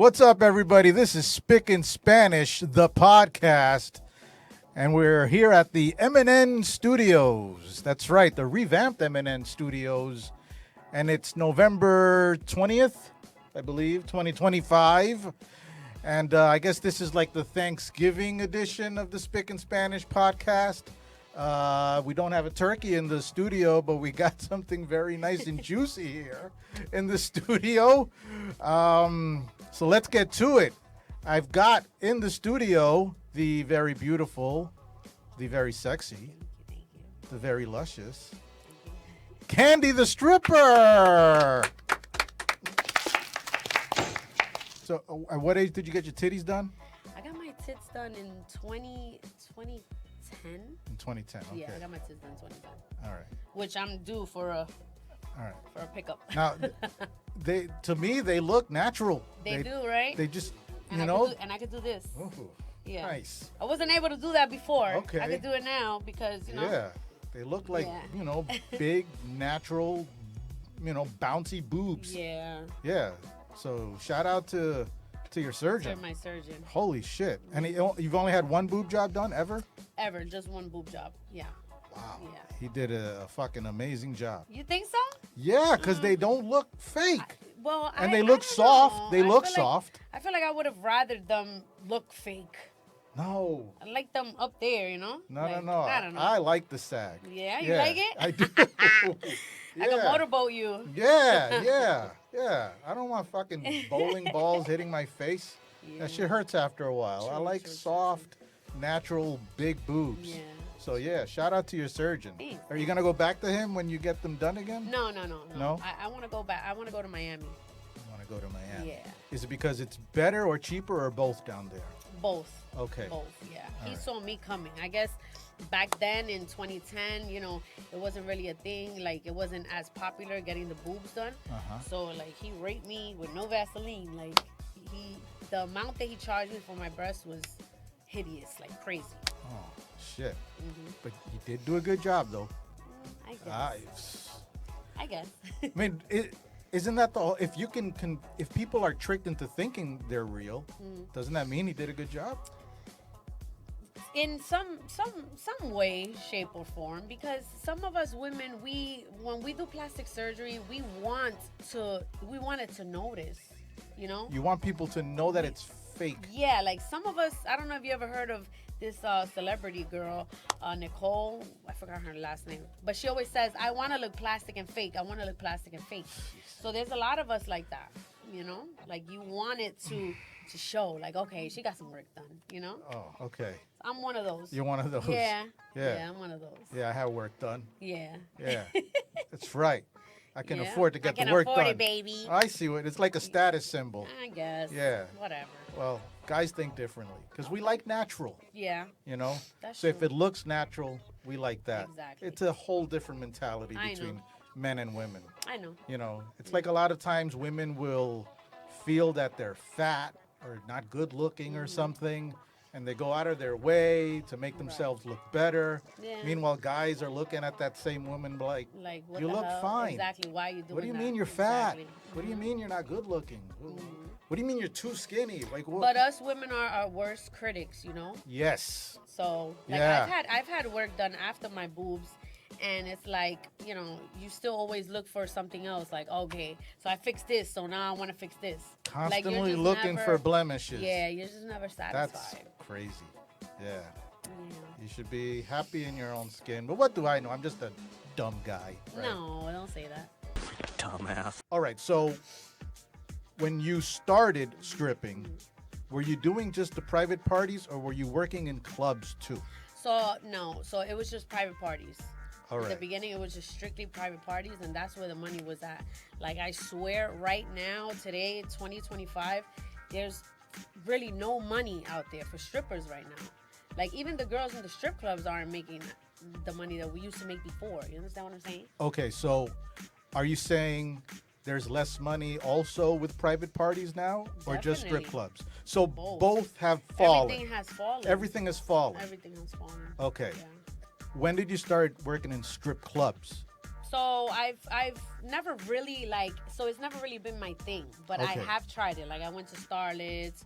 What's up, everybody? This is SPIC'N Spanish, the podcast, and we're here at the M&N Studios. That's right, the revamped M&N Studios, and it's November 20th, I believe, 2025. And I guess this is like the Thanksgiving edition of the SPIC'N Spanish podcast. We don't have a turkey in the studio, but we got something very nice and juicy here in the studio. So let's get to it. I've got in the studio the very beautiful, the very sexy, the very luscious, Candy the stripper. So at what age did you get your titties done? I got my tits done in 2010. In 2010, okay. Yeah, I got my tits done in 2010. All right. Which I'm due for a All right. for a pickup. Now, to me, they look natural. They do, right? They just, and I could do this. Ooh, Yeah. nice. I wasn't able to do that before. Okay. I could do it now because, Yeah. They look like, Yeah. big, natural, bouncy boobs. Yeah. Yeah. So shout out to your surgeon. To my surgeon. Holy shit. And you've only had one boob job done ever? Ever. Just one boob job. Yeah. Wow. Yeah. He did a fucking amazing job. You think so? Yeah, because they don't look fake. And they look soft. They look soft. I feel like I would have rather them look fake. No. I like them up there, No. I don't know. I like the sag. Yeah, you like it? I do. I can motorboat you. Yeah. I don't want fucking bowling balls hitting my face. Yeah. That shit hurts after a while. I like soft, natural, big boobs. Yeah. So yeah, shout out to your surgeon. Thanks. Are you gonna go back to him when you get them done again? No. No? I want to go back. I want to go to Miami. You want to go to Miami? Yeah. Is it because it's better or cheaper or both down there? Both. Okay. Both, yeah. All He right. saw me coming. I guess back then in 2010, it wasn't really a thing. Like, it wasn't as popular getting the boobs done. Uh-huh. So, like, he raped me with no Vaseline. Like, the amount that he charged me for my breast was hideous, like crazy. Oh shit! Mm-hmm. But you did do a good job though. I guess. I I guess. mean, isn't that the if you can if people are tricked into thinking they're real, doesn't that mean he did a good job? In some way, shape, or form, because some of us women, when we do plastic surgery, we want it to notice, You want people to know that it's fake. Yeah, like some of us, I don't know if you ever heard of this celebrity girl, Nicole, I forgot her last name, but she always says, I want to look plastic and fake. I want to look plastic and fake. So there's a lot of us like that, like you want it to show, like, okay, she got some work done, Oh, okay. I'm one of those. You're one of those. Yeah. Yeah. Yeah, I'm one of those. Yeah, I have work done. Yeah. Yeah. That's right. I can Yeah. afford to get I the work can afford done. it, baby. I see what it's like a status symbol. I guess. Yeah. Whatever. Well, guys think differently because we like natural. Yeah. That's So if true. it looks natural, we like that. Exactly. It's a whole different mentality I know. between men and women. I know. It's like a lot of times women will feel that they're fat or not good looking or something, and they go out of their way to make themselves look better. Yeah. Meanwhile, guys are looking at that same woman like, Like, what you the look hell? fine. Exactly. Why are you doing that? What do you mean you're fat? Exactly. What do you mean you're not good looking? What do you mean you're too skinny? Like what? But us women are our worst critics, Yes. So, like, Yeah. I've had work done after my boobs, and it's like, you still always look for something else. Like, okay, so I fixed this, so now I want to fix this. Like, you're Constantly just looking never- for blemishes. Yeah, you're just never That's satisfied. crazy. Yeah. Yeah. You should be happy in your own skin. But what do I know? I'm just a dumb guy. Right? No, don't say that. Dumbass. All right. So when you started stripping, were you doing just the private parties or were you working in clubs too? So, no. So, it was just private parties. All At the right. beginning, it was just strictly private parties, and that's where the money was at. Like, I swear, right now, today, 2025, there's really no money out there for strippers right now. Like, even the girls in the strip clubs aren't making the money that we used to make before. You understand what I'm saying? Okay. So are you saying there's less money also with private parties now or just strip Definitely. clubs? So Both. both have fallen. Everything has fallen. Everything has fallen. Everything has fallen. Okay. Yeah. When did you start working in strip clubs? So I've never really so it's never really been my thing, but I Okay. have tried it. Like I went to Starlets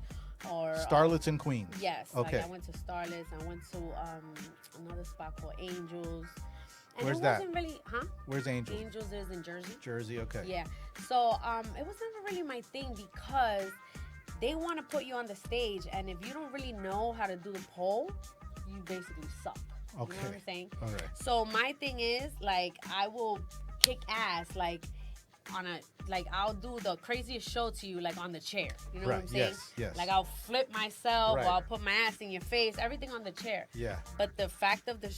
or Starlets and Queens. yes. Okay. Like I went to Starlets. I went to another spot called Angels. And Where's it that? wasn't really, huh? Where's Angels? Angels is in Jersey. Jersey. Okay. Yeah. So it was never really my thing because they want to put you on the stage, and if you don't really know how to do the pole, you basically suck. Okay. You know what I'm saying? All right. So my thing is like I will kick ass I'll do the craziest show to you like on the chair. You know what I'm saying? Yes. Yes. Like I'll flip myself Right. or I'll put my ass in your face, everything on the chair. Yeah. But the fact of the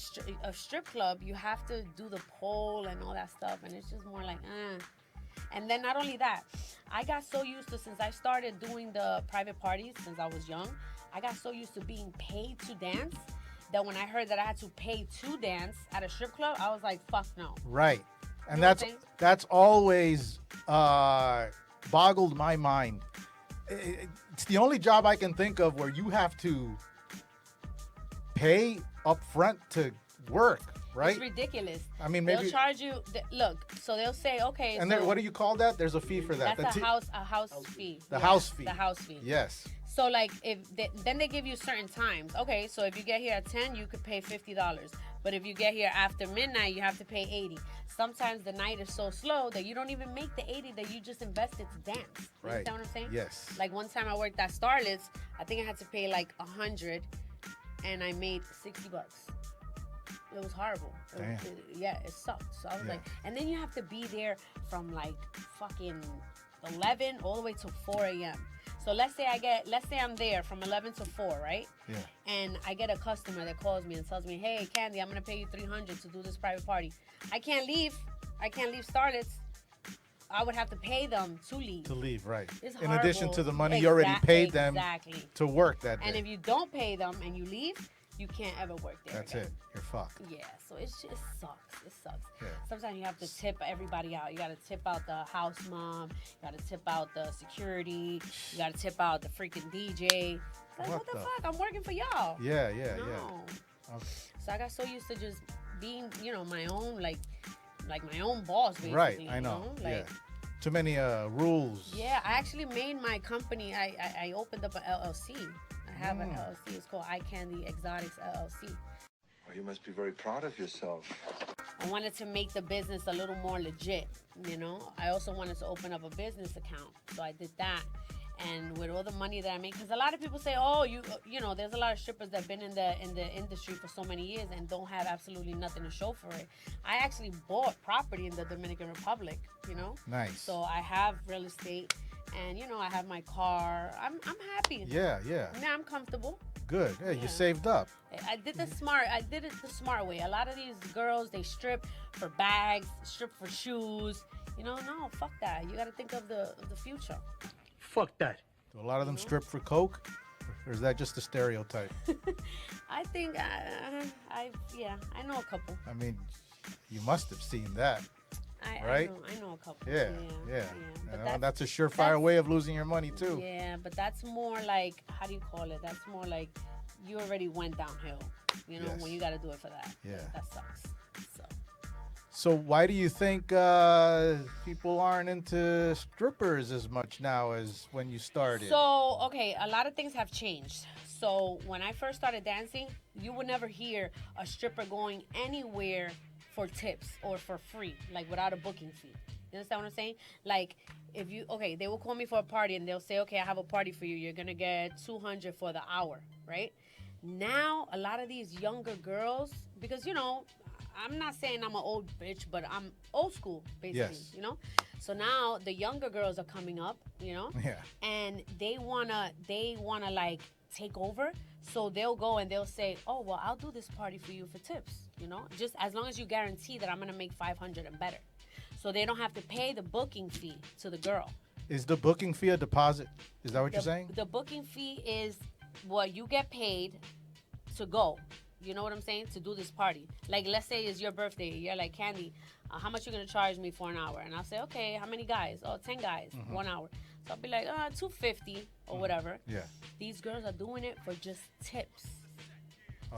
strip club, you have to do the pole and all that stuff, and it's just more like, And then not only that, I got so used to, since I started doing the private parties since I was young, I got so used to being paid to dance that when I heard that I had to pay to dance at a strip club, I was like, fuck no. Right. And You know what I'm that's always boggled my mind. It's the only job I can think of where you have to pay up front to work, right? It's ridiculous. I mean, They'll maybe. charge you, look, so they'll say, okay. And so there, what do you call that? There's a fee for that. That's The a house fee. The Yeah, house fee. The house fee. Yes. So like then they give you certain times. Okay, so if you get here at 10, you could pay $50. But if you get here after midnight, you have to pay 80. Sometimes the night is so slow that you don't even make the 80 that you just invested to dance. You Right. understand what I'm saying? Yes. Like one time I worked at Starlets, I think I had to pay like 100 and I made $60. It was horrible. Damn. It sucked. So I was Yeah. like, and then you have to be there from like fucking 11 all the way to 4 a.m. So let's say I'm there from 11 to 4, right? Yeah. And I get a customer that calls me and tells me, hey, Candy, I'm going to pay you $300 to do this private party. I can't leave Starlets. I would have to pay them to leave. To leave, right. It's In addition horrible. to the money you already paid them Exactly. to work that day. And if you don't pay them and you leave, you can't ever work there That's again. it. You're fucked. Yeah, so it sucks. It sucks. Yeah. Sometimes you have to tip everybody out. You got to tip out the house mom. You got to tip out the security. You got to tip out the freaking DJ. It's like, what the fuck? I'm working for y'all. Yeah. No. Okay. So I got so used to just being, my own, like my own boss, basically. Right, I know. Like, yeah. Too many rules. Yeah, I actually made my company. I opened up an LLC. I have an LLC. It's called Eye Candy Exotics LLC. Well, you must be very proud of yourself. I wanted to make the business a little more legit, I also wanted to open up a business account, so I did that. And with all the money that I make, because a lot of people say, oh, there's a lot of strippers that have been in the industry for so many years and don't have absolutely nothing to show for it. I actually bought property in the Dominican Republic, Nice. So I have real estate, and I have my car. I'm happy. Yeah. Yeah, I'm comfortable. Good. Yeah, Yeah. you saved up. I did it the smart way. A lot of these girls, they strip for bags, strip for shoes. No, fuck that. You got to think of the future. Fuck that. Do a lot of them strip for coke, or is that just a stereotype? I think I know a couple. I mean, you must have seen that, right? I know a couple. Yeah. But That's a surefire way of losing your money too. Yeah, but that's more like, how do you call it? That's more like you already went downhill. Yes. When you got to do it for that. Yeah. That sucks. So why do you think people aren't into strippers as much now as when you started? So, okay, a lot of things have changed. So when I first started dancing, you would never hear a stripper going anywhere for tips or for free, like without a booking fee. You understand what I'm saying? Like, they will call me for a party and they'll say, okay, I have a party for you. You're going to get $200 for the hour, right? Now, a lot of these younger girls, because, I'm not saying I'm an old bitch, but I'm old school, basically, Yes. So now the younger girls are coming up, Yeah. and they wanna like take over. So they'll go and they'll say, oh, well, I'll do this party for you for tips, just as long as you guarantee that I'm gonna make 500 and better. So they don't have to pay the booking fee to the girl. Is the booking fee a deposit? Is that what you're saying? The booking fee is what you get paid to go. You know what I'm saying? To do this party. Like, let's say it's your birthday. You're like, Candy, how much you going to charge me for an hour? And I'll say, okay, how many guys? Oh, 10 guys, 1 hour. So I'll be like, $250 or whatever. Yeah. These girls are doing it for just tips.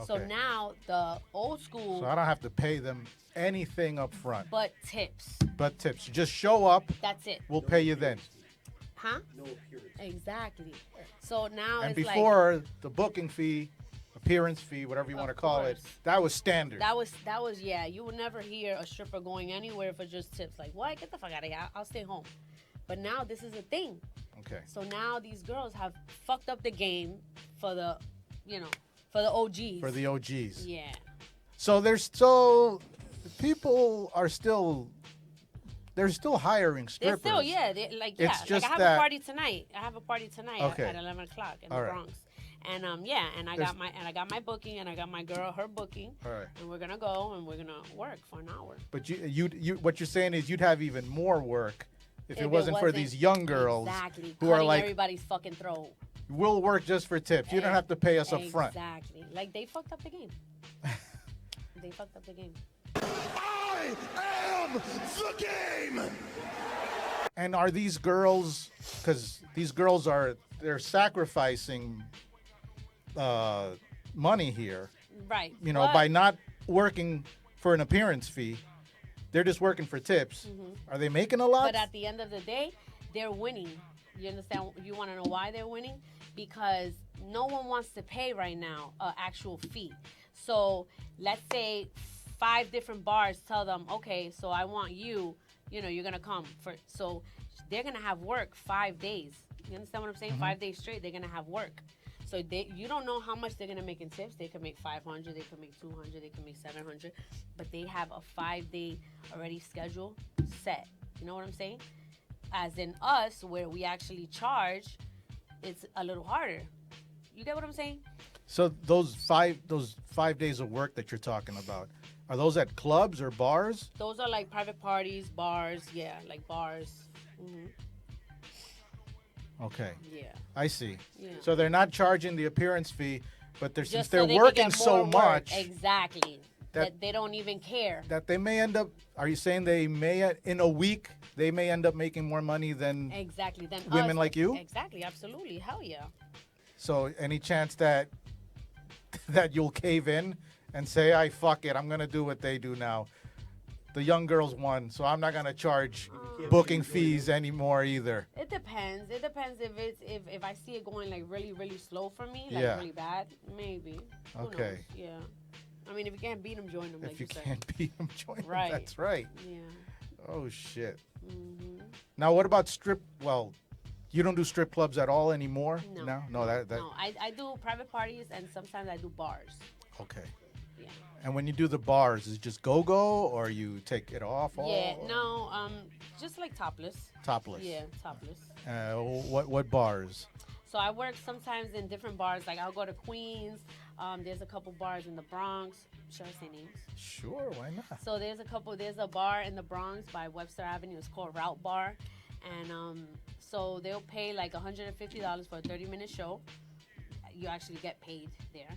So Okay. now the old school, So I don't have to pay them anything up front, but tips. but tips. You just show up. That's it. We'll pay you then. Huh? Exactly. So now And it's like before the booking fee, appearance fee, whatever you want to Of call it, course. that was standard. that was yeah. You would never hear a stripper going anywhere for just tips. Like what? Get the fuck out of here. I'll stay home. But now this is a thing. Okay. So now these girls have fucked up the game for the, for the OGs. For the OGs. Yeah. So people are still, they're still hiring They're strippers. still, yeah. It's Like just I have that- a party tonight. I have a party tonight Okay. at 11 o'clock in All the right. Bronx. And and I There's- got my booking, and I got my girl her booking, All right. and we're gonna go and we're gonna work for an hour. But you what you're saying is you'd have even more work if it If wasn't for these young girls exactly who are cutting like, everybody's fucking throat. we'll work just for tips. You don't have to pay us up front. Exactly. Like they fucked up the game. They fucked up the game. I am the game! And are these girls, because these girls they're sacrificing money here, Right. by But- not working for an appearance fee. They're just working for tips. Are they making a lot? But at the end of the day, they're winning. You understand? You want to know why they're winning? Because no one wants to pay right now an actual fee. So let's say 5 different bars tell them, okay, so I want you, you're going to come. So they're going to have work 5 days. You understand what I'm saying? 5 days straight, they're going to have work. So you don't know how much they're going to make in tips. They could make 500, they could make 200, they could make 700. But they have a 5-day already schedule set. You know what I'm saying? As in us, where we actually charge, it's a little harder. You get what I'm saying? So those 5 days of work that you're talking about, are those at clubs or bars? Those are like private parties, bars. Yeah, like bars. Okay, Yeah. I see. Yeah. So they're not charging the appearance fee, but since Just they're so they can working get so more work. much Exactly. that- That they don't even care. that they may end up. Are you saying they may in a week they may end up making more money than? Exactly. Then Women us. like you? Exactly. Absolutely. Hell yeah. So any chance that you'll cave in and say, "I fuck it, I'm gonna do what they do now." The young girls won, so I'm not gonna charge booking fees anymore either. It depends. It depends if I see it going like really, really slow for me, like Yeah. really bad, maybe. Who Okay. knows? Yeah. I mean, if you can't beat them, join them. Like If you said. can't beat them, join them. Right. That's right. Yeah. Oh shit. hmm Now what about strip? Well, you don't do strip clubs at all anymore. No. No. That. No, I do private parties and sometimes I do bars. Okay. Yeah. And when you do the bars, is it just go or you take it off? Yeah. all? No. Just like topless. Topless. Yeah, topless. What bars? So I work sometimes in different bars. Like I'll go to Queens. There's a couple bars in the Bronx. Should I say names? Sure, why not? So there's a bar in the Bronx by Webster Avenue. It's called Route Bar. And so they'll pay like $150 for a 30-minute show. You actually get paid there.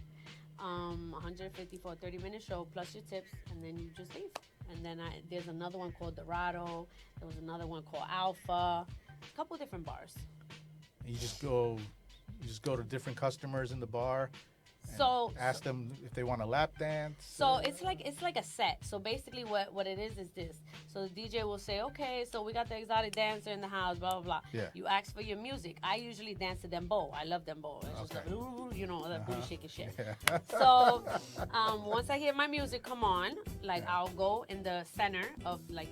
$150 for a 30-minute show plus your tips, and then you just leave. And then there's another one called Dorado. There was another one called Alpha. A couple different bars. You just go to different customers in the bar. and So ask them if they want a lap dance. So it's like a set. So basically what it is this. So the DJ will say, okay, so we got the exotic dancer in the house, blah, blah, blah. Yeah. You ask for your music. I usually dance to dembow. I love dembow. It's just Okay. like, ooh, all that booty shaking shit. Yeah. So once I hear my music come on, like I'll go in the center of like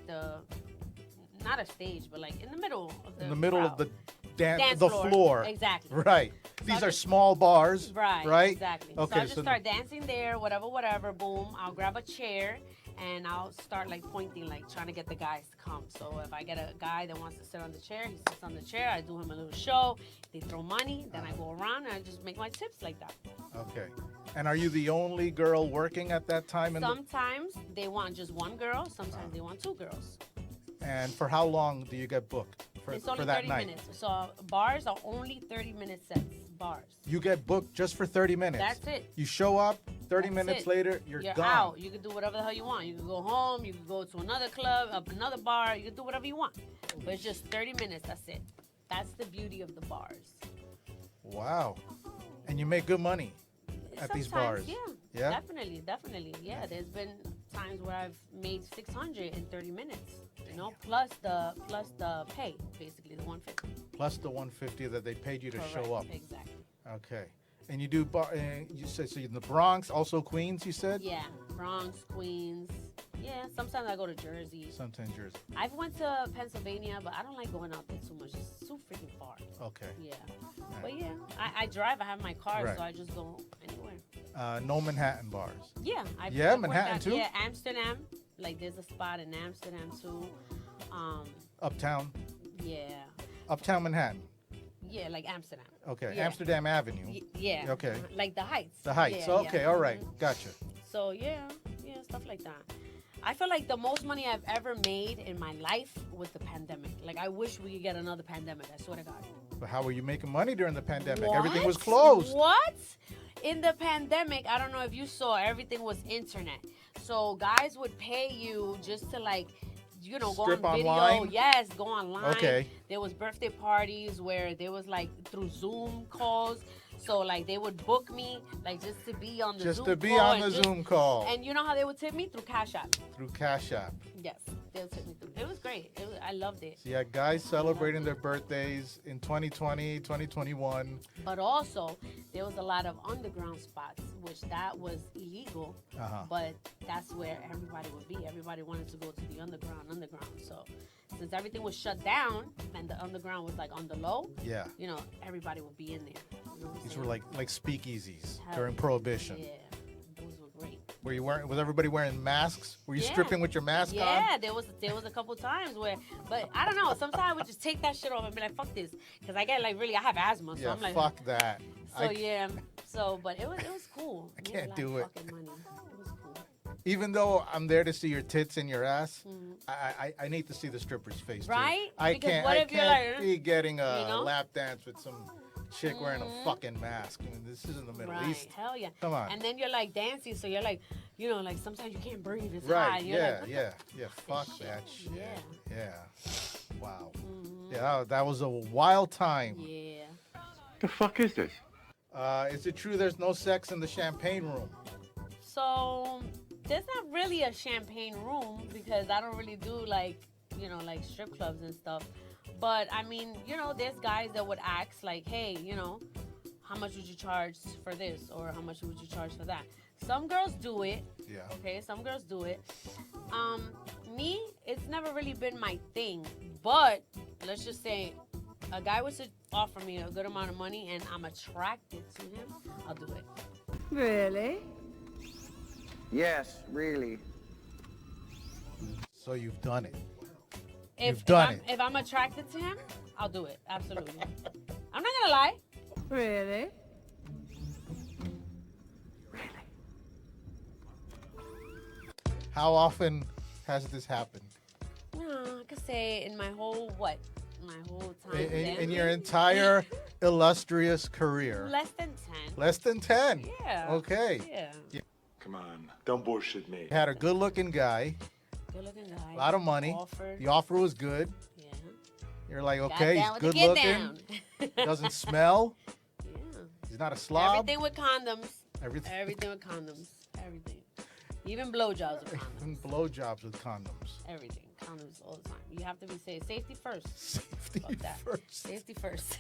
not a stage, but like in the middle of the in the middle of crowd. the dance Dance floor. Exactly. Right. These I are just- small bars. Right. Right. Exactly. Okay. So I just start dancing there, whatever. Boom. I'll grab a chair and I'll start like pointing, like trying to get the guys to come. So if I get a guy that wants to sit on the chair, he sits on the chair. I do him a little show. They throw money. Then I go around and I just make my tips like that. Okay. And are you the only girl working at that time? Sometimes they want just one girl. Sometimes they want 2 girls. And for how long do you get booked It's for only that 30 night? minutes. So bars are only 30-minute sets. Bars. You get booked just for 30 minutes. That's it. You show up, 30 That's minutes it. later, you're gone. out. You can do whatever the hell you want. You can go home. You can go to another club, another bar. You can do whatever you want. But it's just 30 minutes. That's it. That's the beauty of the bars. Wow. And you make good money at these Sometimes, bars. Yeah. Yeah. Definitely. Yeah, there's been times where I've made 600 in 30 minutes. You know, plus the pay, basically the 150. Plus the 150 that they paid you to Correct, show up. Exactly. Okay. And you do, you said, so you're in the Bronx, also Queens, you said? Yeah, Bronx, Queens. Yeah, sometimes I go to Jersey. Sometimes Jersey. I've went to Pennsylvania, but I don't like going out there too much. It's too freaking far. Okay. Yeah. But yeah, I drive. I have my car, Right. so I just go anywhere. No Manhattan bars. Yeah. Yeah, I've worked Manhattan out- too? Yeah, Amsterdam. Like, there's a spot in Amsterdam, too. Uptown. Yeah. Uptown Manhattan. Yeah, like Amsterdam. Okay. Yeah. Amsterdam Avenue. Yeah. Okay. Like the Heights. The Heights. Yeah, Okay. yeah. All right. Mhm. Gotcha. So, yeah, stuff like that. I feel like the most money I've ever made in my life was the pandemic. Like, I wish we could get another pandemic. I swear to God. But how were you making money during the pandemic? What? Everything was closed. What? In the pandemic, I don't know if you saw, everything was internet. So guys would pay you just to, like, you know, go Strip on video. online? Yes, go online. Okay. There was birthday parties where there was, like, through Zoom calls. So, like, they would book me, like, just to be on the Just Zoom to be call on and the just- Zoom call. And you know how they would tip me? Through Cash App. Through Cash App. Yes, they would tip me through. It was great. I loved it. So you had guys celebrating their birthdays in 2020, 2021. But also, there was a lot of underground spots, which that was illegal. Uh-huh. But that's where everybody would be. Everybody wanted to go to the underground. So since everything was shut down and the underground was, like, on the low, Yeah. you know, everybody would be in there. You know what I'm These saying? were like speakeasies Hell during yeah. Prohibition. Yeah, those were great. Were you wearing? Was everybody wearing masks? Were you Yeah. stripping with your mask on? Yeah, there was a couple times where, but I don't know. Sometimes I would just take that shit off and be like, "Fuck this," because I get, like, really, I have asthma, so Yeah, I'm like, fuck that. So yeah, but it was cool. I We had can't a lot do of it. fucking money. It was cool. Even though I'm there to see your tits and your ass, I need to see the stripper's face. Too. Mm-hmm. Right? I Because can't. what I if you're can't like, be getting a you know? lap dance with some chick wearing a fucking mask. I mean, this isn't the Middle Right, East. hell yeah. Come on. And then you're, like, dancing, so you're like, you know, like, sometimes you can't breathe. It's Right? hot. You're Yeah. like, what the Yeah. Fuck shit? that shit. Yeah. Yeah. Wow. Yeah, that was a wild time. Yeah. The fuck is this? Is it true there's no sex in the champagne room? So there's not really a champagne room because I don't really do, like, you know, like, strip clubs and stuff. But I mean, you know, there's guys that would ask, like, hey, you know, how much would you charge for this, or how much would you charge for that? Some girls do it. Yeah. Okay, some girls do it. Me, it's never really been my thing. But let's just say a guy was to offer me a good amount of money and I'm attracted to him, I'll do it. Really? Yes, really. So you've done it. If, You've done if I'm attracted to him, I'll do it. Absolutely. I'm not gonna lie. Really? How often has this happened? No, I could say in my whole time. In your entire illustrious career? less than 10. Less than 10? Yeah. Okay. Yeah. Come on, don't bullshit me. You had a good looking guy, Good looking guy. a lot of money. Offered. The offer was good. Yeah. You're like, Got okay, down he's with good the get looking, down. doesn't smell, Yeah. he's not a slob. Everything with condoms. Everything. Everything with condoms. Everything. Even blowjobs with condoms. Even blowjobs with condoms. Everything. Condoms all the time. You have to be safe. Safety first. Safety Fuck that. first. Safety first.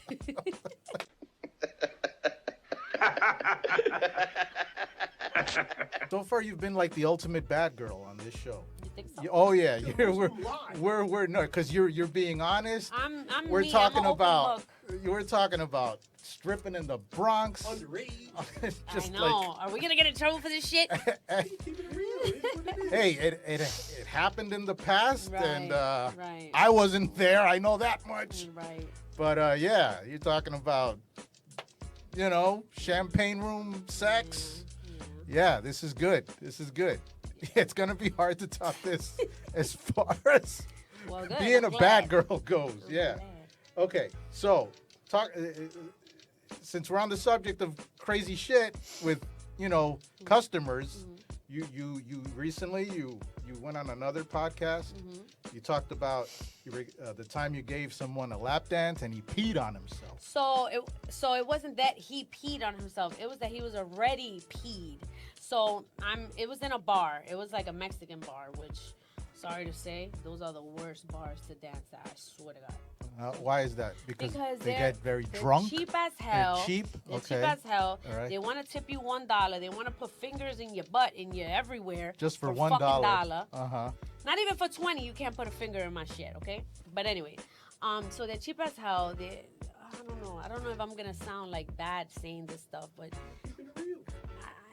So far, you've been like the ultimate bad girl on this show. You think so? Oh yeah, we're no, because you're being honest. I'm We're me. talking I'm an open about book. we're talking about stripping in the Bronx. I know. Are we gonna get in trouble for this shit? Hey, it happened in the past, Right, and right. I wasn't there. I know that much. Right. But yeah, you're talking about, you know, champagne room sex. Yeah, this is good. This is good. It's gonna be hard to top this as far as Well, good. being I'm a glad. bad girl goes. I'm Yeah. glad. Okay, so talk. Since we're on the subject of crazy shit with, you know, customers, you recently you went on another podcast. You talked about the time you gave someone a lap dance and he peed on himself. So it wasn't that he peed on himself. It was that he was already peed. So it was in a bar. It was like a Mexican bar, which, sorry to say, those are the worst bars to dance at. I swear to God. Why is that? Because they they're- get very they're drunk. cheap as hell. They're cheap. They're Okay. cheap as hell. All right. They want to tip you $1. They want to put fingers in your butt, in your everywhere. Just for fucking $1. Uh-huh. Not even for 20. You can't put a finger in my shit. Okay. But anyway, so they're cheap as hell. I don't know. I don't know if I'm gonna sound like bad saying this stuff, but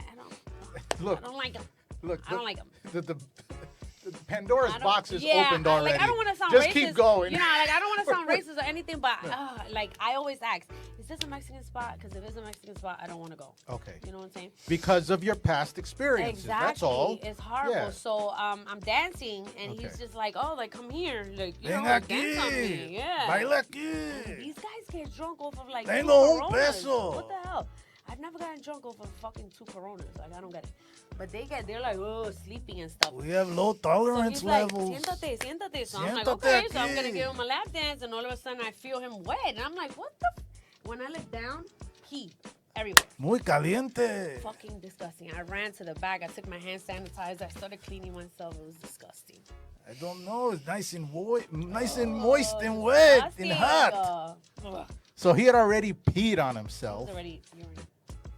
I don't. Look. I don't like them. Look. I don't like them. The Pandora's I don't- box is yeah, opened already. Like, I don't want to sound Just racist. keep going. You know, like I don't want to sound racist or anything, but like I always ask, is this a Mexican spot? Because if it's a Mexican spot, I don't want to go. Okay. You know what I'm saying? Because of your past experiences. Exactly. That's all. It's horrible. Yeah. So I'm dancing, and Okay. he's just like, oh, like come here, like you Ven know, aquí. dance on me. Yeah. Baila aquí. These guys get drunk off of like Tengo 2 un Coronas. peso. What the hell? I've never gotten drunk off of fucking 2 Coronas. Like I don't get it. But they're like, oh, sleeping and stuff. We have low So tolerance he's like, levels. siéntate. So I'm like, Siéntate okay. So I'm aquí. gonna give him a lap dance, and all of a sudden I feel him wet, and I'm like, what the? When I look down, pee everywhere. Muy caliente. Fucking disgusting. I ran to the back. I took my hand sanitizer. I started cleaning myself. It was disgusting. I don't know. It's nice and moist and wet and Disgusting. hot. Ugh. So he had already peed on It himself. was already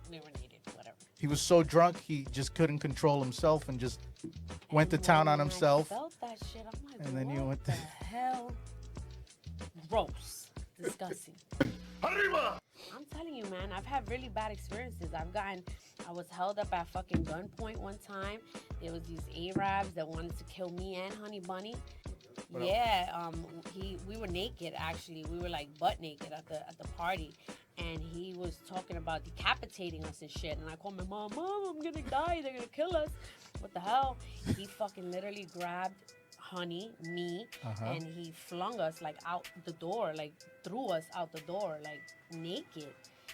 urinated, whatever. He was so drunk he just couldn't control himself and just went to town on when himself. I felt that shit. I'm like, And then you what went the to- hell? Gross. Disgusting. I'm telling you, man, I've had really bad experiences. I was held up at fucking gunpoint one time. There was these Arabs that wanted to kill me and Honey Bunny. Yeah, we were naked actually. We were like butt naked at the party, and he was talking about decapitating us and shit. And I called my mom, I'm gonna die. They're gonna kill us. What the hell? He fucking literally grabbed Honey, me, and he flung us like out the door, like threw us out the door, like naked,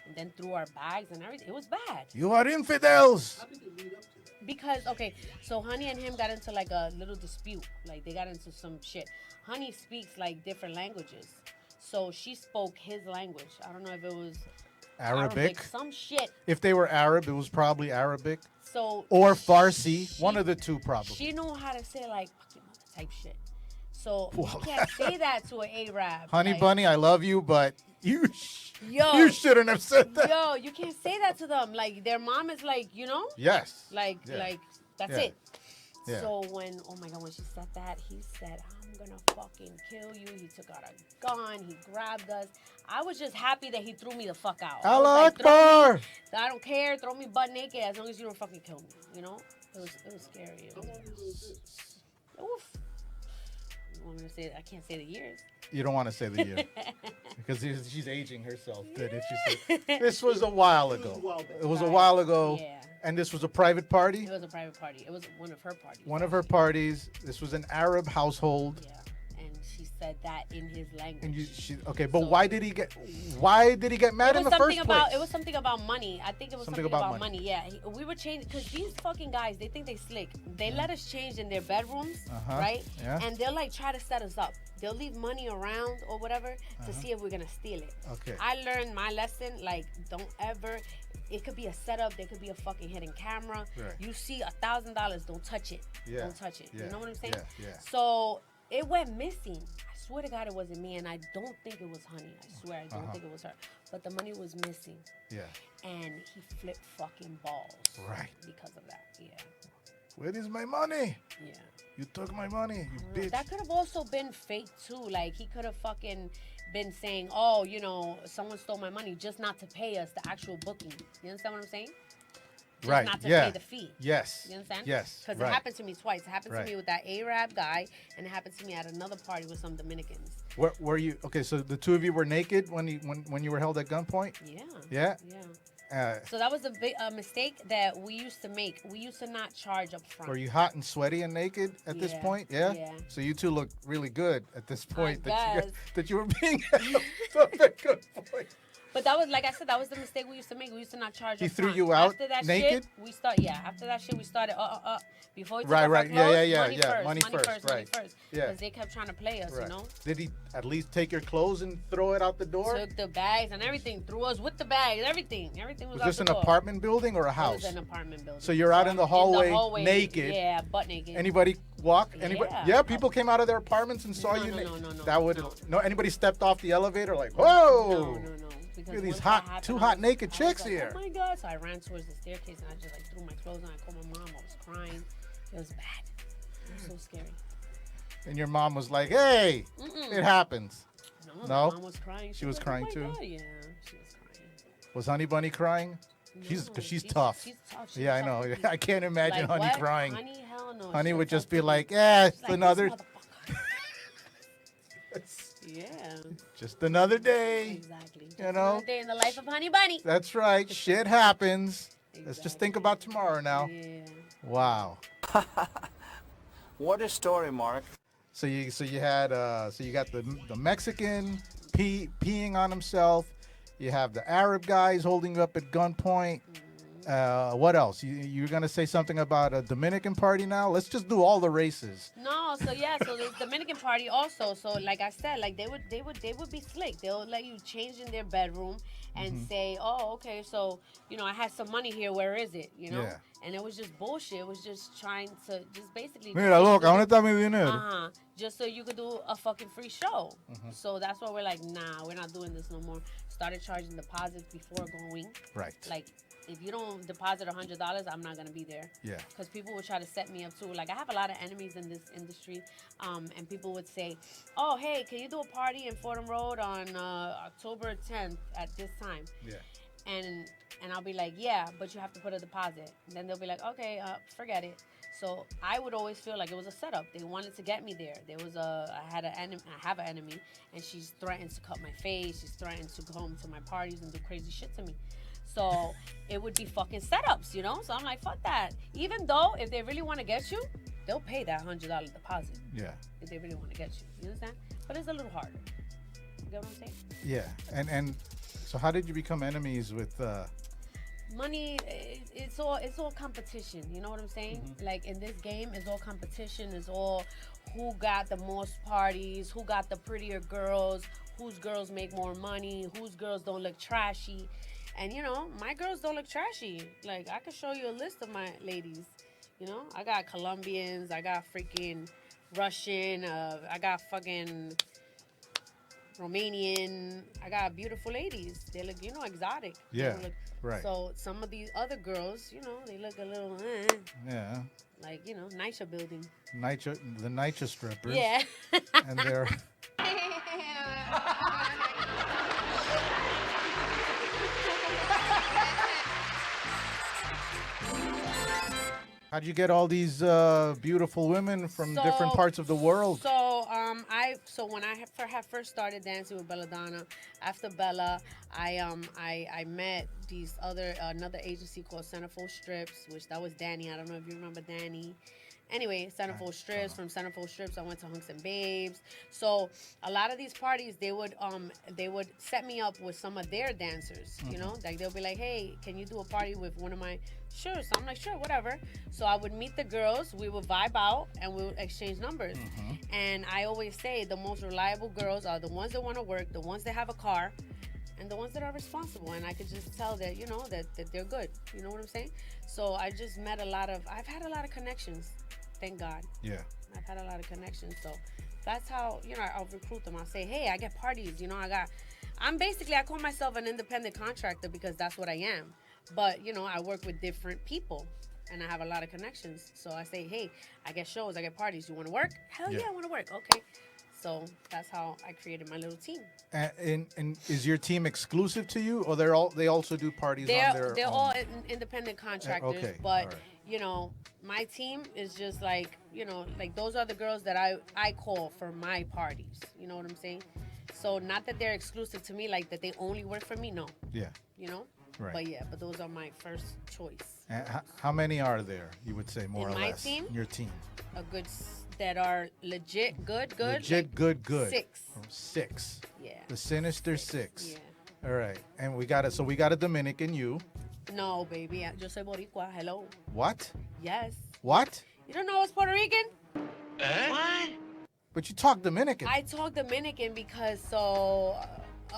and then threw our bags and everything. It was bad. You are infidels. Because, okay, so Honey and him got into like a little dispute. Like they got into some shit. Honey speaks like different languages. So she spoke his language. I don't know if it was Arabic. some shit. If they were Arab, it was probably Arabic. So Or Farsi. One of the two probably. she knew how to say like fucking mother type shit. So Well, you can't say that to an Arab. Honey like, Bunny, I love you, but you Yo. you shouldn't have said that. Yo, you can't say that to them. Like their mom is like, you know? Yes. Like Yeah. that's Yeah. it. Yeah. So when when she said that, he said, I'm gonna fucking kill you. He took out a gun, he grabbed us. I was just happy that he threw me the fuck out. I was Allah like, throw Akbar. me, I don't care, throw me butt naked as long as you don't fucking kill me. You know? It was scary. Oof. You want me to say I can't say the years. You don't want to say the year. Because she's aging herself. Good if you say. This was a while ago. It was a while ago. Yeah. And this was a private party. It was a private party. It was one of her parties. One of her parties. This was an Arab household. Yeah. And she said that in his language. And okay, but So- why did he get mad in the first place? It was something about money. I think it was something about money. Yeah, we were changing because these fucking guys, they think they slick. They let us change in their bedrooms, right? Yeah. And they'll like try to set us up. They'll leave money around or whatever to see if we're gonna steal it. Okay. I learned my lesson. Like, don't ever. It could be a setup. There could be a fucking hidden camera. Right. You see $1,000. Don't touch it. Yeah. Don't touch it. Yeah. You know what I'm saying? Yeah. Yeah. So it went missing. I swear to God it wasn't me, and I don't think it was Honey. I swear I don't think it was her. But the money was missing, Yeah. and he flipped fucking balls. Right. Because of that. Yeah. Where is my money? Yeah. You took my money, you bitch. That could have also been fake too. Like he could have fucking been saying, "Oh, you know, someone stole my money," just not to pay us the actual booking. You understand what I'm saying? Just Right. not to Yeah. pay the fee. Yes. You understand? Yes. Because Right. it happened to me twice. It happened Right. to me with that Arab guy, and it happened to me at another party with some Dominicans. Were you okay? So the two of you were naked when you were held at gunpoint. Yeah. Yeah. Yeah. So So that was a big mistake that we used to make. We used to not charge up front. were you hot and sweaty and naked at this Yeah, point? Yeah. yeah. So you two look really good at this point guess. that you were being held up at gunpoint. But that was, like I said, that was the mistake we used to make. We used to not charge. He up threw front. you out after that naked? Shit, after that shit, we started before we took Right, off our right. clothes, Yeah. money first, Right. Yeah. Because they kept trying to play us, Right. you know. Did he at least take your clothes and throw it out the door? Took the bags and everything, threw us with the bags, everything was Was out this the an door. apartment building or a It house? was an apartment building. So you're out in the hallway, hallway, naked. Yeah, butt naked. Anybody walk? Anybody? Yeah. Yeah, people came out of their apartments and saw No, you. no. That would No. Anybody stepped off the elevator like, whoa! No. Because Look at these once hot- that happened, two I hot was- naked I was chicks like, here. Oh my god! So I ran towards the staircase and I just like threw my clothes on. I called my mom. I was crying. It was bad. It was so scary. And your mom was like, "Hey, it happens." No, No? my mom was crying. She was like, crying oh my too? God, yeah, she was crying. Was Honey Bunny crying? She's No, she's tough. She's tough. She's Yeah, I tough know. as I can't imagine like, Honey what? crying. Honey, hell no. Honey She would was just so be tough. like, She's it's like, another, "This motherfucker." Yeah. just another day. Exactly. Just You know? another day in the life of Honey Bunny. That's right. Shit happens. Let's just think about tomorrow now. Yeah. Wow. What a story, Mark. So you got the Mexican peeing on himself. You have the Arab guys holding you up at gunpoint. What else? You're gonna say something about a Dominican party now? Let's just do all the races. No, so the Dominican party also. So like I said, like they would be slick. They'll let you change in their bedroom and say, oh, okay, so I had some money here. Where is it? Yeah. And it was just bullshit. It was just trying to just basically. Mira, look, ¿dónde está mi dinero? Just so you could do a fucking free show. So that's why we're like, nah, we're not doing this no more. Started charging deposits before going. Right. Like, if you don't deposit $100, I'm not gonna be there. Yeah. Because people would try to set me up too. Like I have a lot of enemies in this industry, and people would say, "Oh, hey, can you do a party in Fordham Road on October 10th at this time?" Yeah. And I'll be like, "Yeah, but you have to put a deposit." And then they'll be like, "Okay, forget it." So I would always feel like it was a setup. They wanted to get me there. I have an enemy, and she's threatened to cut my face. She's threatened to come to my parties and do crazy shit to me. So it would be fucking setups, So I'm like, fuck that. Even though if they really want to get you, they'll pay that $100 deposit. Yeah. If they really want to get you. You understand? But it's a little harder. You get what I'm saying? Yeah. And so how did you become enemies with Money, it's all competition. You know what I'm saying? Like in this game, it's all competition. It's all who got the most parties, who got the prettier girls, whose girls make more money, whose girls don't look trashy. And my girls don't look trashy. Like I could show you a list of my ladies. I got Colombians, I got freaking Russian, I got fucking Romanian. I got beautiful ladies. They look, exotic. They Yeah, don't look- right. So some of these other girls, they look a little, yeah, like, NYCHA building. the NYCHA strippers? Yeah. And they're how'd you get all these beautiful women from different parts of the world? So when I had first started dancing with Belladonna, after Bella, I met another agency called Centerfold Strips, which that was Danny. I don't know if you remember Danny. Anyway, Centerfold Strips. From Centerfold Strips, I went to Hunks and Babes. So a lot of these parties, they would set me up with some of their dancers. Like they'll be like, "Hey, can you do a party with one of my?" Sure. So I'm like, "Sure, whatever." So I would meet the girls. We would vibe out and we would exchange numbers. And I always say the most reliable girls are the ones that want to work, the ones that have a car, and the ones that are responsible. And I could just tell that that they're good. You know what I'm saying? So I just met I've had a lot of connections. Thank God. Yeah. I've had a lot of connections. So that's how, I'll recruit them. I'll say, hey, I get parties. I call myself an independent contractor because that's what I am. But, I work with different people and I have a lot of connections. So I say, hey, I get shows, I get parties. You want to work? Hell yeah, I want to work. Okay. So that's how I created my little team. And is your team exclusive to you, or they also do parties on their They're own? all independent contractors, okay, but all right. my team is just like like those are the girls that I call for my parties. You know what I'm saying? So not that they're exclusive to me, like that they only work for me. No. Yeah. Right. But those are my first choice. And how many are there? You would say more In or my less. team? Your team. A good that are legit good. Legit like good. 6. Six. Yeah. The Sinister Six. Yeah. All right. And we got it. So we got a Dominican, you. No, baby. Yo soy boricua. Hello. What? Yes. What? You don't know I was Puerto Rican? What? But you talk Dominican. I talk Dominican because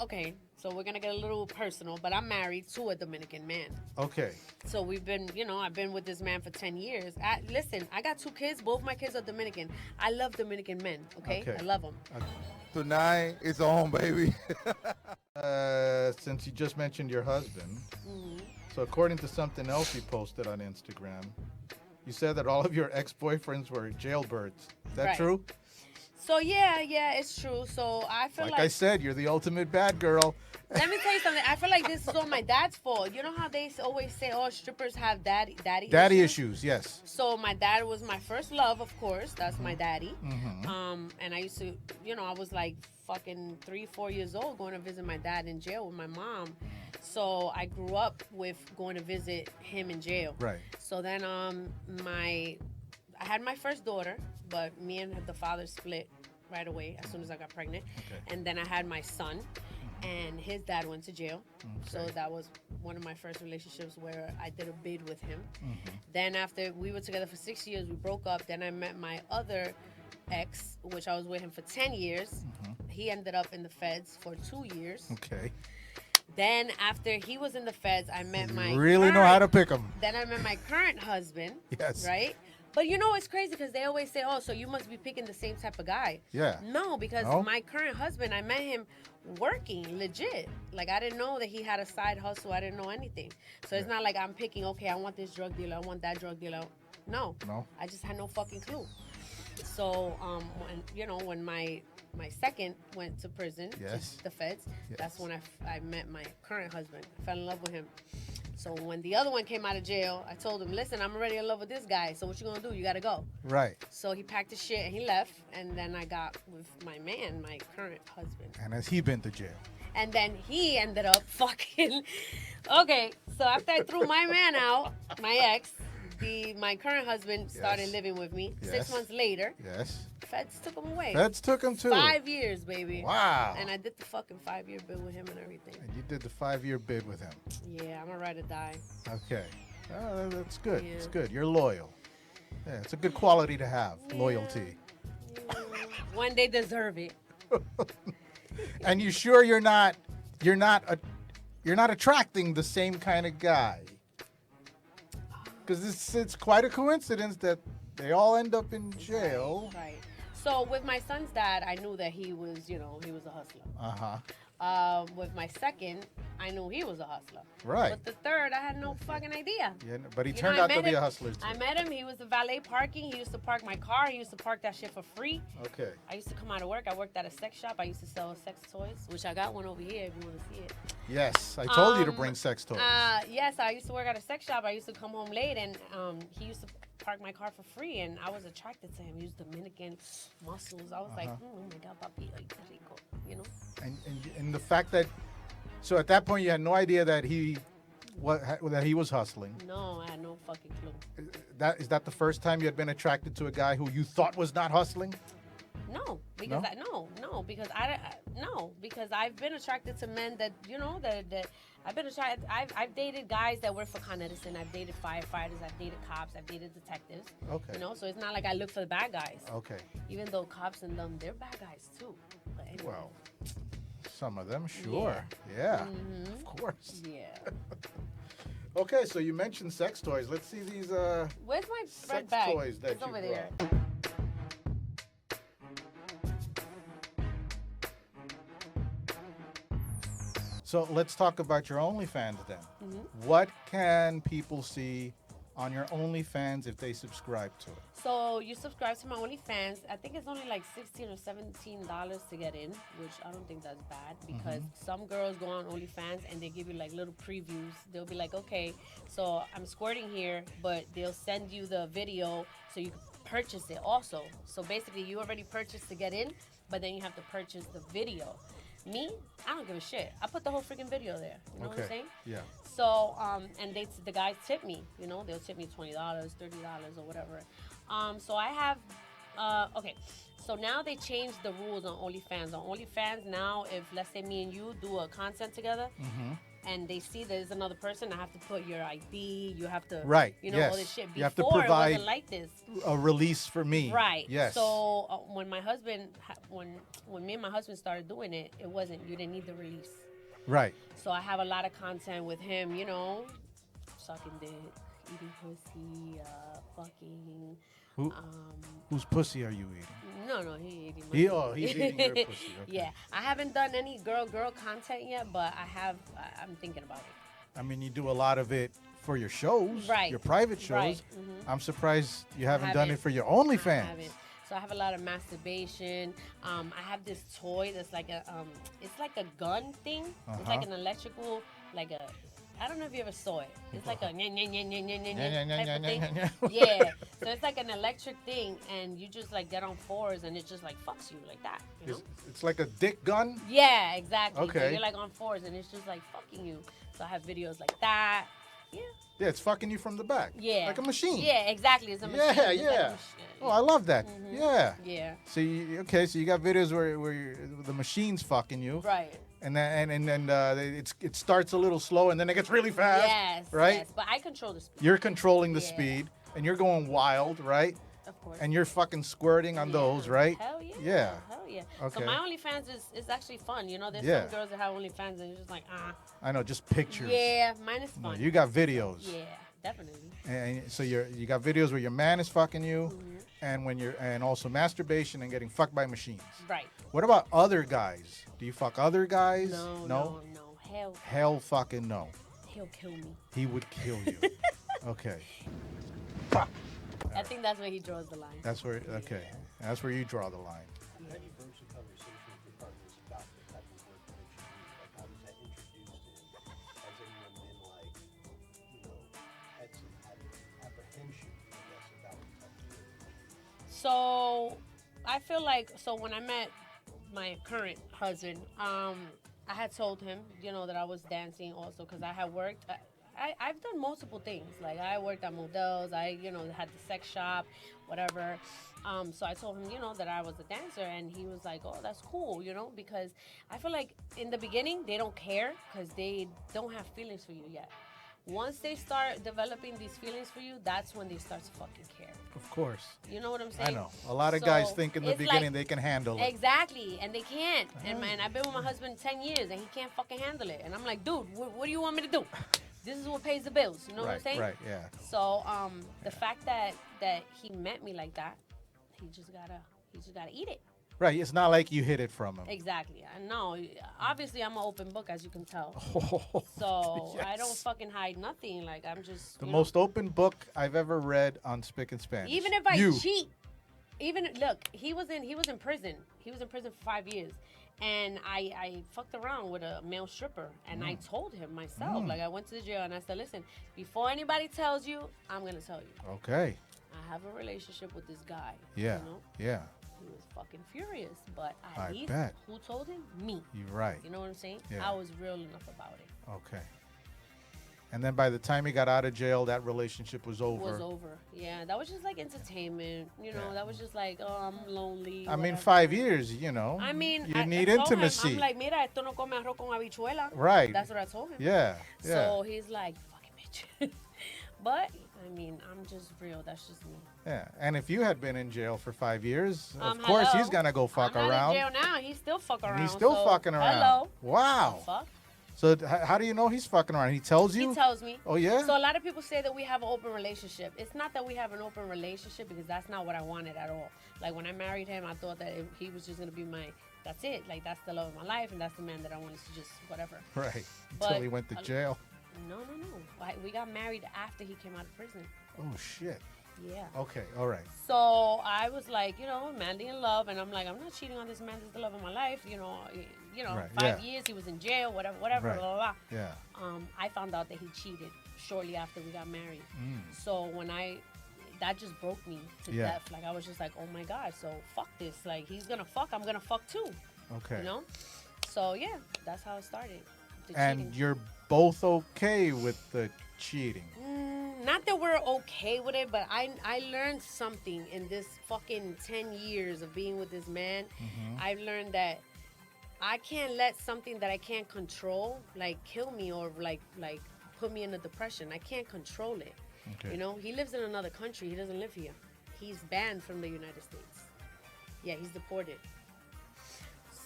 okay, so we're gonna get a little personal, but I'm married to a Dominican man. Okay. So we've been, I've been with this man for 10 years. Listen, I got 2 kids. Both my kids are Dominican. I love Dominican men, okay? I love them. Tonight it's on, baby. Since you just mentioned your husband, so according to something else you posted on Instagram, you said that all of your ex-boyfriends were jailbirds. Is that Right. true? So, yeah, it's true. So I feel Like I said, you're the ultimate bad girl. let me tell you something. I feel like this is all my dad's fault. You know how they always say, oh, strippers have daddy Daddy issues, yes. So my dad was my first love, of course. That's my daddy. And I used to, I was like fucking 3-4 years old going to visit my dad in jail with my mom. So I grew up with going to visit him in jail. Right. So then I had my first daughter, but me and the father split right away as soon as I got pregnant. Okay. And then I had my son, and his dad went to jail. So that was one of my first relationships where I did a bid with him. Then after we were together for 6 years, we broke up. Then I met my other ex, which I was with him for 10 years. He ended up in the feds for 2 years. Okay. Then after he was in the feds, I met my Really know how to pick them. Then I met my current husband. Yes. Right? But it's crazy because they always say, oh, so you must be picking the same type of guy. Yeah. No, because No? my current husband, I met him working legit. Like, I didn't know that he had a side hustle. I didn't know anything. So it's not like I'm picking, okay, I want this drug dealer. I want that drug dealer. No. I just had no fucking clue. So, when my second went to prison, Yes. to the feds, Yes. that's when I met my current husband. I fell in love with him. So when the other one came out of jail, I told him, listen, I'm already in love with this guy. So what you gonna do? You gotta go. Right. So he packed his shit and he left. And then I got with my man, my current husband. And has he been to jail? And then he ended up fucking. Okay, so after I threw my man out, my ex, my current husband started Yes. living with me. Yes. 6 months later, Yes. feds took him away. Feds took him too. 5 years, baby. Wow. And I did the fucking 5-year bill with him and everything. And you did the 5-year bid with him. Yeah, I'm a ride or die. Okay. That's good. Yeah. It's good. You're loyal. Yeah, it's a good quality to have, loyalty. When they deserve it. And you sure you're not attracting the same kind of guy? Because it's quite a coincidence that they all end up in jail. Right. So with my son's dad, I knew that he was, he was a hustler. With my second, I knew he was a hustler. Right. With the third, I had no fucking idea. Yeah, but he You turned know, I out to met be him- a hustler too. I met him. He was the valet parking. He used to park my car. He used to park that shit for free. Okay. I used to come out of work. I worked at a sex shop. I used to sell sex toys, which I got one over here if you want to see it. Yes, I told you to bring sex toys. Yes, I used to work at a sex shop. I used to come home late, and he used to park my car for free, and I was attracted to him. He was Dominican, muscles. I was like, oh my God, papi, ay, qué rico, And the fact that, so at that point you had no idea that he was hustling. No, I had no fucking clue. Is that the first time you had been attracted to a guy who you thought was not hustling? No, because because I've been attracted to men that that I've been attracted. I've dated guys that work for Con Edison. I've dated firefighters. I've dated cops. I've dated detectives. Okay. So it's not like I look for the bad guys. Okay. Even though cops and them, they're bad guys too. But anyway. Well, some of them, sure. Yeah. Of course. Yeah. Okay, so you mentioned sex toys. Let's see these Where's my sex red bag? toys that It's you over there. brought. So let's talk about your OnlyFans then. What can people see on your OnlyFans if they subscribe to it? So you subscribe to my OnlyFans. I think it's only like $16 or $17 to get in, which I don't think that's bad because some girls go on OnlyFans and they give you like little previews. They'll be like, okay, so I'm squirting here, but they'll send you the video so you can purchase it also. So basically you already purchased to get in, but then you have to purchase the video. Me, I don't give a shit. I put the whole freaking video there. You know what I'm saying? Yeah. So, and the guys tip me. They'll tip me $20, $30, or whatever. So I have Okay. So now they changed the rules on OnlyFans. On OnlyFans now, if let's say me and you do a content together, and they see there's another person, I have to put your ID. You have to, Right, you know, yes. all this shit. You have to Before, it provide wasn't like this. A release for me. Right. Yes. So when my husband, when me and my husband started doing it, it wasn't. You didn't need the release. Right. So I have a lot of content with him. You know, sucking dick, eating pussy, fucking. Whose pussy are you eating? No, he eating. My He's eating your pussy. Okay. Yeah, I haven't done any girl content yet, but I'm thinking about it. I mean, you do a lot of it for your shows, Right. your private shows. Right. I'm surprised you haven't done it haven't. for your I OnlyFans. haven't. So I have a lot of masturbation. I have this toy that's like it's like a gun thing. It's like an electrical, like a. I don't know if you ever saw it. It's like a type of thing. Yeah. So it's like an electric thing, and you just like get on fours, and it just like fucks you like that. You know? It's like a dick gun. Yeah, exactly. So Okay. you're like on fours, and it's just like fucking you. So I have videos like that. Yeah. Yeah, it's fucking you from the back. Yeah. Like a machine. Yeah, exactly. It's a machine. Yeah, It's like a yeah. machine. Oh, I love that. Yeah. Yeah. So so you got videos where the machine's fucking you. Right. And then it starts a little slow and then it gets really fast. Yes. Right? Yes. But I control the speed. You're controlling the Yeah. speed and you're going wild, right? Of course. And you're fucking squirting on those, right? Hell yeah. Yeah. Hell yeah. Okay. So my OnlyFans is actually fun. You know, there's Yeah. some girls that have OnlyFans and you're just like, I know, just pictures. Yeah, mine is No, fun. you got videos. Yeah, definitely. And so you got videos where your man is fucking you Mm-hmm. and also masturbation and getting fucked by machines. Right. What about other guys? Do you fuck other guys? No. Hell, Hell fucking no. he'll kill me. He would kill you. Okay. I think that's where he draws the line. That's where you draw the line. Have you broached a conversation with your partners about the type of work that you do? Like, how was that introduced and has anyone been like, had some apprehension, I guess, about the type of work that you do? So I feel like when I met my current husband, I had told him, that I was dancing also because I had worked. I've done multiple things. Like I worked at models. I had the sex shop, whatever. So I told him, that I was a dancer, and he was like, "Oh, that's cool," because I feel like in the beginning they don't care because they don't have feelings for you yet. Once they start developing these feelings for you, that's when they start to fucking care. Of course. You know what I'm saying? I know. A lot of guys So, think in the it's beginning like- they can handle it. Exactly, and they can't. And man, I've been with my husband 10 years, and he can't fucking handle it. And I'm like, dude, what do you want me to do? This is what pays the bills. You know what I'm saying? Right, yeah. So, the fact that he met me like that, he just gotta eat it. Right, it's not like you hid it from him. Exactly. I know. Obviously, I'm an open book, as you can tell. So I don't Yes. fucking hide nothing. Like I'm just The most open book I've ever read on SPIC'N Spanish. Even if I You. cheat, look, he was in prison. He was in prison for 5 years, and I fucked around with a male stripper, and I told him myself. Like I went to the jail and I said, listen, before anybody tells you, I'm gonna tell you. Okay. I have a relationship with this guy. Yeah. Yeah. He was fucking furious, but I at least bet. who told him? Me. You're right. You know what I'm saying? Yeah. I was real enough about it. Okay. And then by the time he got out of jail, that relationship was over. Was over. Yeah, that was just like entertainment. Yeah. That was just like, oh, I'm lonely. I mean, whatever. 5 years, I mean, you I need told intimacy. Him, I'm like, mira, esto no come arroz con habichuela. Right. That's what I told him. Yeah. Yeah. So he's like, fucking bitch. But, I mean, I'm just real. That's just me. Yeah. And if you had been in jail for 5 years, of Hello. course he's gonna go fuck I'm around. not in jail now. He's still fucking around. He's still so, fucking around. Hello. Wow. Fuck. So how do you know he's fucking around? He tells you? He tells me. Oh, yeah? So a lot of people say that we have an open relationship. It's not that we have an open relationship because that's not what I wanted at all. Like when I married him, I thought that he was just going to be that's it. Like that's the love of my life and that's the man that I wanted to just whatever. Right. But- Until he went to jail. No. We got married after he came out of prison. Oh, shit. Yeah. Okay. All right. So I was like, madly in love, and I'm like, I'm not cheating on this man. This is the love of my life. Right, 5 yeah. years he was in jail, whatever, Right. blah, blah, blah. Yeah. I found out that he cheated shortly after we got married. Mm. So that just broke me to Yeah. death. Like I was just like, oh my God, so fuck this. Like he's gonna fuck, I'm gonna fuck too. Okay. So yeah, that's how it started. The And cheating. you're both okay with the cheating? Not not that we're okay with it, but I learned something in this fucking 10 years of being with this man. I've learned that I can't let something that I can't control like kill me or like put me in a depression. I can't control it. Okay. You know, he lives in another country. He doesn't live here. He's banned from the United States. Yeah, he's deported.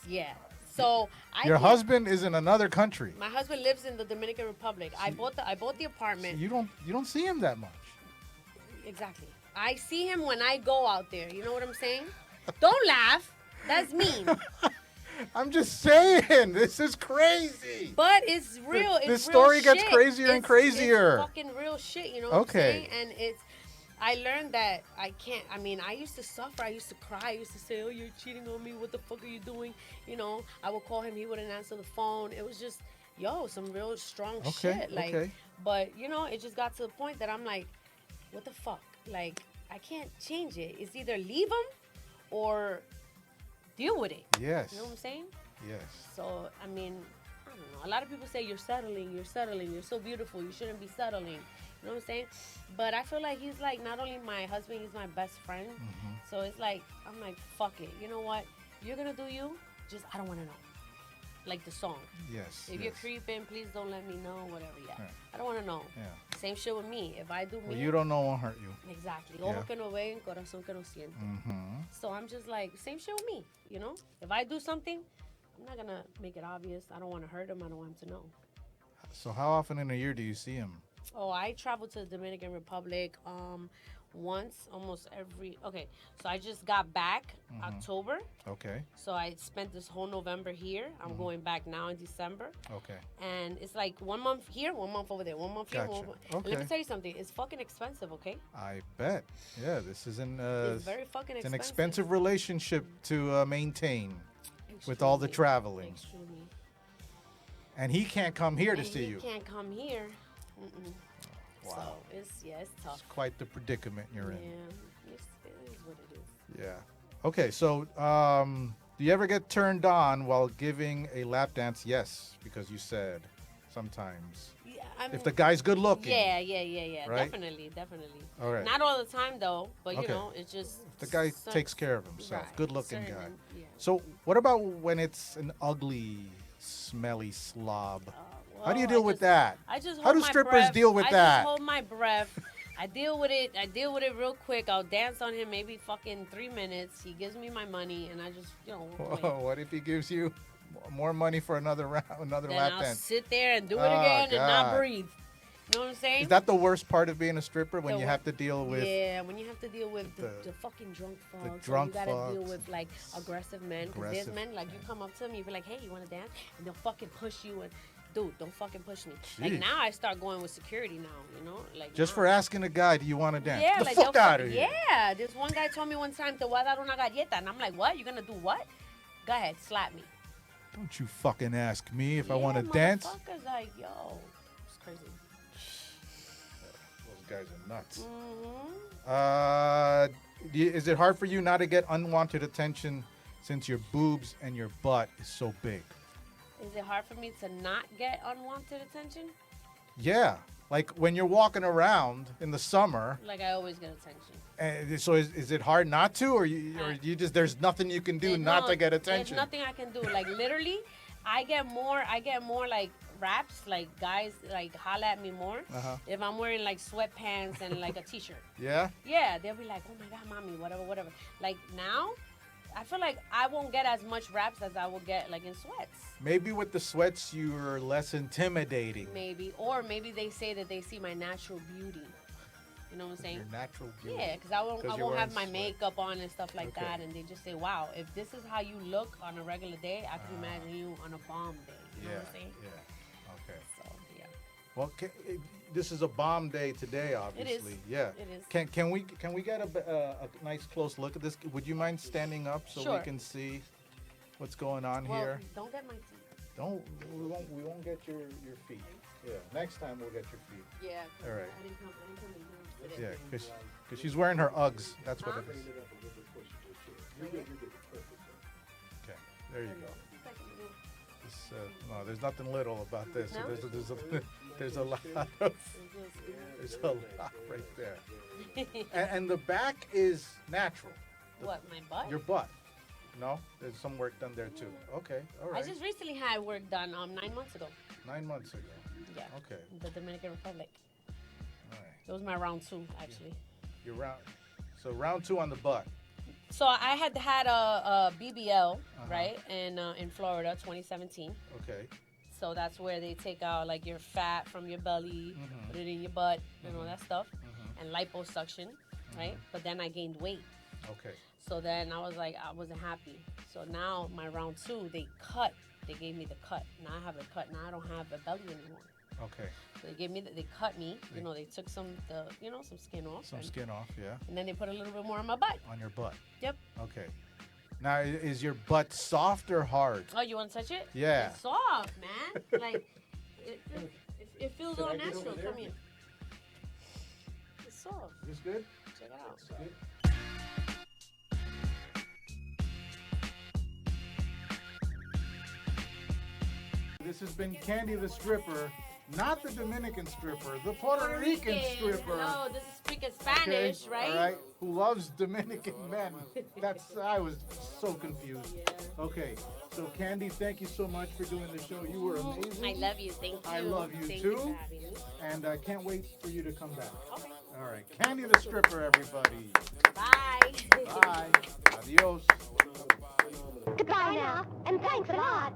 Yeah. So Your can't- husband is in another country. My husband lives in the Dominican Republic. I bought the apartment. You don't see him that much. Exactly. I see him when I go out there. You know what I'm saying? Don't laugh. That's mean. I'm just saying, this is crazy. But it's real. It's This real story gets shit. crazier and crazier. It's fucking real shit. You know what Okay. I'm saying? And I learned that I can't. I mean, I used to suffer. I used to cry. I used to say, "Oh, you're cheating on me. What the fuck are you doing?" You know, I would call him. He wouldn't answer the phone. It was just, some real strong shit. Like, okay. but you know, it just got to the point that I'm like, what the fuck? Like, I can't change it. It's either leave him or deal with it. Yes. You know what I'm saying? Yes. So, I mean, I don't know. A lot of people say you're settling, you're so beautiful, you shouldn't be settling. You know what I'm saying? But I feel like he's like not only my husband, he's my best friend. So it's like, I'm like, fuck it. You know what? You're going to do you. Just, I don't want to know. Like the song. Yes. If yes. you're creeping, please don't let me know, whatever. Yeah. Yeah. I don't want to know. Yeah. Same shit with me. If I do me. Well, you don't know won't hurt you. Exactly. Yeah. Ojo que no ve, corazón que no siente. Mm-hmm. So I'm just like, same shit with me, you know? If I do something, I'm not gonna make it obvious. I don't want to hurt him. I don't want him to know. So how often in a year do you see him? Oh, I travel to the Dominican Republic once, almost every. Okay, so I just got back October. Okay. So I spent this whole November here. I'm going back now in December. Okay. And it's like 1 month here, 1 month over there, 1 month here, Gotcha. 1 month. Okay. Let me tell you something. It's fucking expensive, okay? I bet. Yeah, this is It's very fucking it's expensive. an expensive relationship to maintain with all the traveling. Extremely. And he can't come here to And see he you. can't come here. Mm-mm. Wow. So it's tough. It's quite the predicament you're Yeah, in. it is what it is. Yeah. Okay, so do you ever get turned on while giving a lap dance? Yes, because you said sometimes. Yeah, I mean, If the guy's good looking. Yeah. Right? Definitely. All right. Not all the time though, but Okay. you know, it's just The guy some- takes care of himself. right, Good looking guy. certain- Yeah. So what about when it's an ugly, smelly slob? How do you Well, deal I with just- that? I just How hold do my strippers breath. deal with I that? just hold my breath. I deal with it real quick. I'll dance on him maybe fucking 3 minutes. He gives me my money and I just, play. What if he gives you more money for another round, another Then lap I'll dance? sit there and do it Oh, again and not God. breathe. You know what I'm saying? Is that the worst part of being a stripper when The you wor- have to deal with? Yeah, when you have to deal with the the- fucking drunk fucks. drunk or you gotta deal fucks. with like aggressive men. Because there's Aggressive men, like you come up to them, you be like, hey, you wanna dance? And they'll fucking push you and dude, don't fucking push me. Like Jeez. now I start going with security now, you know? Like Just now- for asking a guy, do you want to dance? Yeah, Get the like fuck they'll out of here. Yeah, this one guy told me one time to dar una galleta, and I'm like, what? You gonna do what? Go ahead, slap me. Don't you fucking ask me if I Yeah, want to dance. motherfuckers like, yo, it's crazy. Those guys are nuts. Mm-hmm. Is it hard for you not to get unwanted attention since your boobs and your butt is so big? Is it hard for me to not get unwanted attention? Yeah. Like when you're walking around in the summer, Like I always get attention. and so is it hard not to, or you just there's nothing you can do There's not no- to get attention? There's nothing I can do. Like literally, I get more like raps, like guys like holla at me more Uh-huh. if I'm wearing like sweatpants and like a t-shirt. Yeah. Yeah, they'll be like, oh my God, mommy, whatever. Like now, I feel like I won't get as much raps as I will get like in sweats. Maybe with the sweats you're less intimidating. Maybe. Or maybe they say that they see my natural beauty. You know what I'm saying? Your natural beauty. Yeah, because I 'Cause you're won't have my wearing sweat. makeup on and stuff like Okay. that, and they just say, "Wow, if this is how you look on a regular day, I can imagine you on a bomb day." You know what I'm saying? Yeah. Okay. So yeah, Well, this is a bomb day today, obviously. Yeah. It is. Can we get a nice close look at this? Would you mind standing up so Sure. we can see what's going on well, here? don't get my teeth. We won't get your feet. Yeah. Next time we'll get your feet. Yeah. All right. I didn't come in here today. Yeah, because she's wearing her Uggs. That's what Huh? it is. Okay. There you go. No, there's nothing little about this. No? There's a lot of There's a lot right there. And the back is natural. What, my butt? Your butt. No? There's some work done there too. Okay, all right. I just recently had work done 9 months ago. 9 months ago. Yeah. Okay, In the Dominican Republic. all right. It was my round 2, actually. You're round 2 on the butt. So I had a BBL, right, in Florida, 2017. Okay. So that's where they take out like your fat from your belly, put it in your butt, and all that stuff, and liposuction, right? But then I gained weight. Okay. So then I was like, I wasn't happy. So now my round 2, they gave me the cut. Now I have the cut. Now I don't have a belly anymore. Okay. So they cut me. They took some skin off. Some skin off, yeah. And then they put a little bit more on my butt. On your butt. Yep. Okay. Now, is your butt soft or hard? Oh, you want to touch it? Yeah. It's soft, man. Like, it feels all natural. Come here. It's soft. Is this good? Check it out. Good. This has been Candy the Stripper, not the Dominican stripper, the Puerto Rican stripper. No, this is speaking Spanish, right? All right. Who loves Dominican men? I was so confused. Okay. So Candy, thank you so much for doing the show. You were amazing. I love you. Thank you. I love you Thank too. You for having me. And I can't wait for you to come back. Okay. All right. Candy the Stripper, everybody. Bye. Bye. Adios. Goodbye now, and thanks a lot.